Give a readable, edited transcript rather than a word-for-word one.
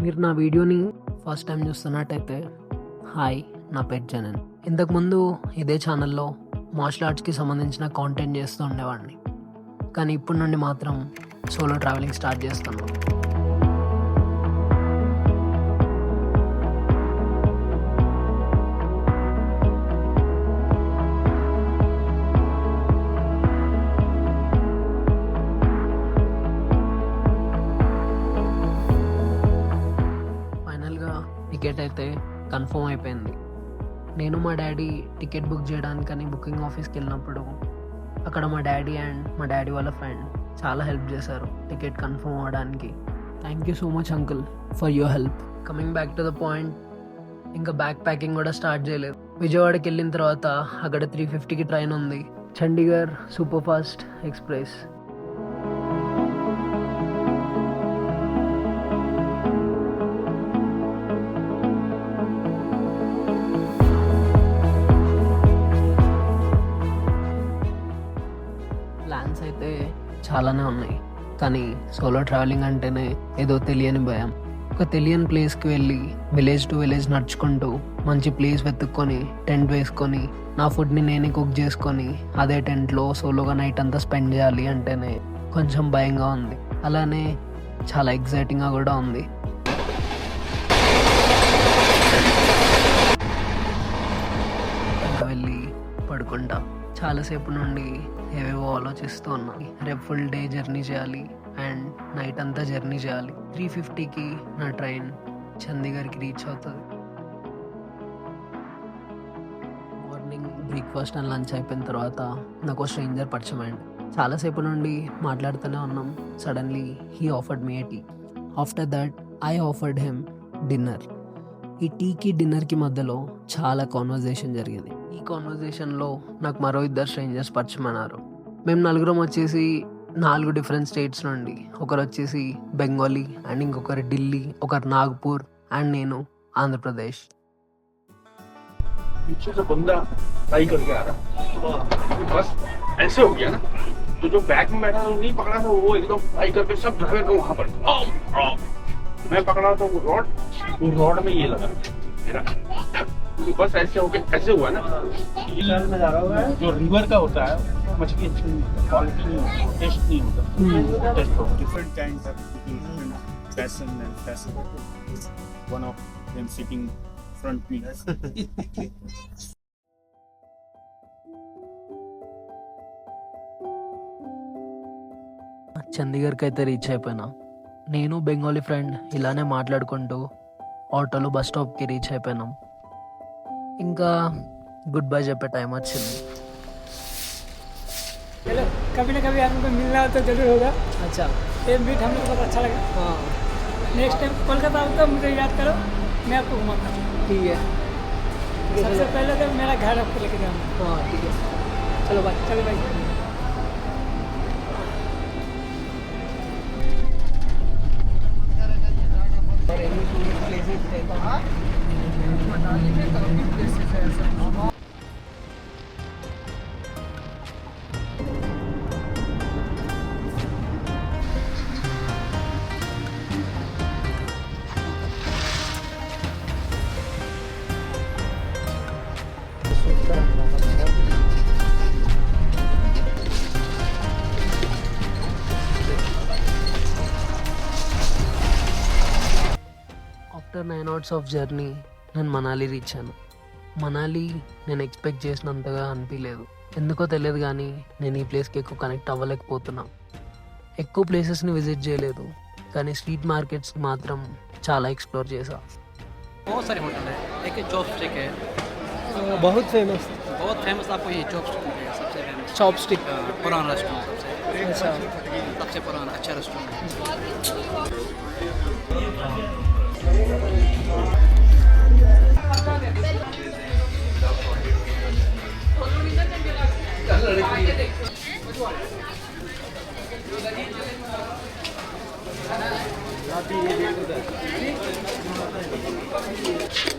మీరు నా వీడియోని ఫస్ట్ టైం చూస్తున్నట్టయితే హాయ్, నా పేరు జనన్. ఇంతకుముందు ఇదే ఛానల్లో మార్షల్ ఆర్ట్స్కి సంబంధించిన కాంటెంట్ చేస్తూ ఉండేవాడిని. కానీ ఇప్పటి నుండి మాత్రం సోలో ట్రావెలింగ్ స్టార్ట్ చేస్తున్నాను. టికెట్ అయితే కన్ఫర్మ్ అయిపోయింది. నేను మా డాడీ టికెట్ బుక్ చేయడానికని బుకింగ్ ఆఫీస్కి వెళ్ళినప్పుడు అక్కడ మా డాడీ అండ్ మా డాడీ వాళ్ళ ఫ్రెండ్ చాలా హెల్ప్ చేశారు టికెట్ కన్ఫర్మ్ అవ్వడానికి. Thank you so much uncle for your help. Coming back to the point, ఇంకా బ్యాక్ ప్యాకింగ్ కూడా స్టార్ట్ చేయలేదు. విజయవాడకి వెళ్ళిన తర్వాత అక్కడ 3:50కి ట్రైన్ ఉంది, Chandigarh super fast express. Plans అయితే చాలానే ఉన్నాయి, కానీ సోలో ట్రావెలింగ్ అంటేనే ఏదో తెలియని భయం. ఒక తెలియని ప్లేస్కి వెళ్ళి విలేజ్ టు విలేజ్ నడుచుకుంటూ మంచి ప్లేస్ వెతుక్కొని టెంట్ వేసుకొని నా ఫుడ్ని నేనే కుక్ చేసుకొని అదే టెంట్లో సోలోగా నైట్ అంతా స్పెండ్ చేయాలి అంటేనే కొంచెం భయంగా ఉంది. అలానే చాలా ఎగ్జైటింగ్గా కూడా ఉంది. ఇంకా వెళ్ళి పడుకుంటా. చాలాసేపు నుండి ఏవేవో ఆలోచిస్తూ ఉన్నా. రేపు ఫుల్ డే జర్నీ చేయాలి అండ్ నైట్ అంతా జర్నీ చేయాలి. 3:50కి నా ట్రైన్ చండీగఢ్కి రీచ్ అవుతుంది. మార్నింగ్ బ్రేక్ఫాస్ట్ అండ్ లంచ్ అయిపోయిన తర్వాత నాకు స్ట్రేంజర్ పరిచయం అయ్యింది. చాలాసేపు నుండి మాట్లాడుతూనే ఉన్నాం. Suddenly he offered me a tea. After that I offered him dinner. ఈ టీకి డిన్నర్కి మధ్యలో చాలా కాన్వర్జేషన్ జరిగింది. ఈ కాన్వర్జేషన్లో నాకు మరో 2 స్ట్రేంజర్స్ పరిచయం అన్నారు. మేము 4 వచ్చేసి 4 డిఫరెంట్ స్టేట్స్ నుండి, ఒకరు వచ్చేసి బెంగాలీ అండ్ ఇంకొకరు ఢిల్లీ, ఒకరు నాగపూర్ అండ్ నేను ఆంధ్రప్రదేశ్. पीछे से बंदा ट्राई करके आ रहा बस ऐसे हो गया ना, तो जो बैग में बैठा था नहीं पकड़ा था, वो एकदम ट्राई करके सब ड्राइवर को वहां पर मैं पकड़ा तो वो रॉड में ये लगा मेरा, तो बस ऐसे होके ऐसे हुआ ना. में जा रहा है जो रिवर का होता है मछली अच्छी क्वालिटी नहीं होती, टेस्ट नहीं होता. टेस्ट हो different kinds of different passion and passion. One of them sitting front wheels. చండీగఢ్కి అయితే రీచ్ అయిపోయినా. నేను బెంగాలీ ఫ్రెండ్ ఇలానే మాట్లాడుకుంటూ ఆటోలో బస్ స్టాప్కి రీచ్ అయిపోయినాం. ఇంకా గుడ్ బై చెప్పే టైం వచ్చింది. चलो कभी ना कभी आपको मिलना तो जरूर होगा. अच्छा, ये मीट हम लोग को बहुत अच्छा लगा. हाँ नेक्स्ट टाइम कोलकाता आओ तो मुझे याद करो, मैं आपको घुमाता हूँ. ठीक है. सबसे पहले तो मेरा घर आपको लेके जाऊँगा. हाँ ठीक है, चलो बाय. चलो भाई. ఆఫ్టర్ 9 hours ఆఫ్ జర్నీ నేను మనాలి రీచ్ అయ్యాను. మనాలి నేను ఎక్స్పెక్ట్ చేసినంతగా అనిపించలేదు. ఎందుకో తెలియదు కానీ నేను ఈ ప్లేస్కి ఎక్కువ కనెక్ట్ అవ్వలేకపోతున్నా. ఎక్కువ ప్లేసెస్ని విజిట్ చేయలేదు, కానీ స్ట్రీట్ మార్కెట్స్ మాత్రం చాలా ఎక్స్ప్లోర్ చేసా. बहुत सारे होटल है. एक चॉपस्टिक है, बहुत फेमस आपको ये चॉपस्टिक मिलेगा सबसे फेमस. चॉपस्टिक. पुराना रेस्टोरेंट अच्छा, सबसे पुराना अच्छा रेस्टोरेंट. है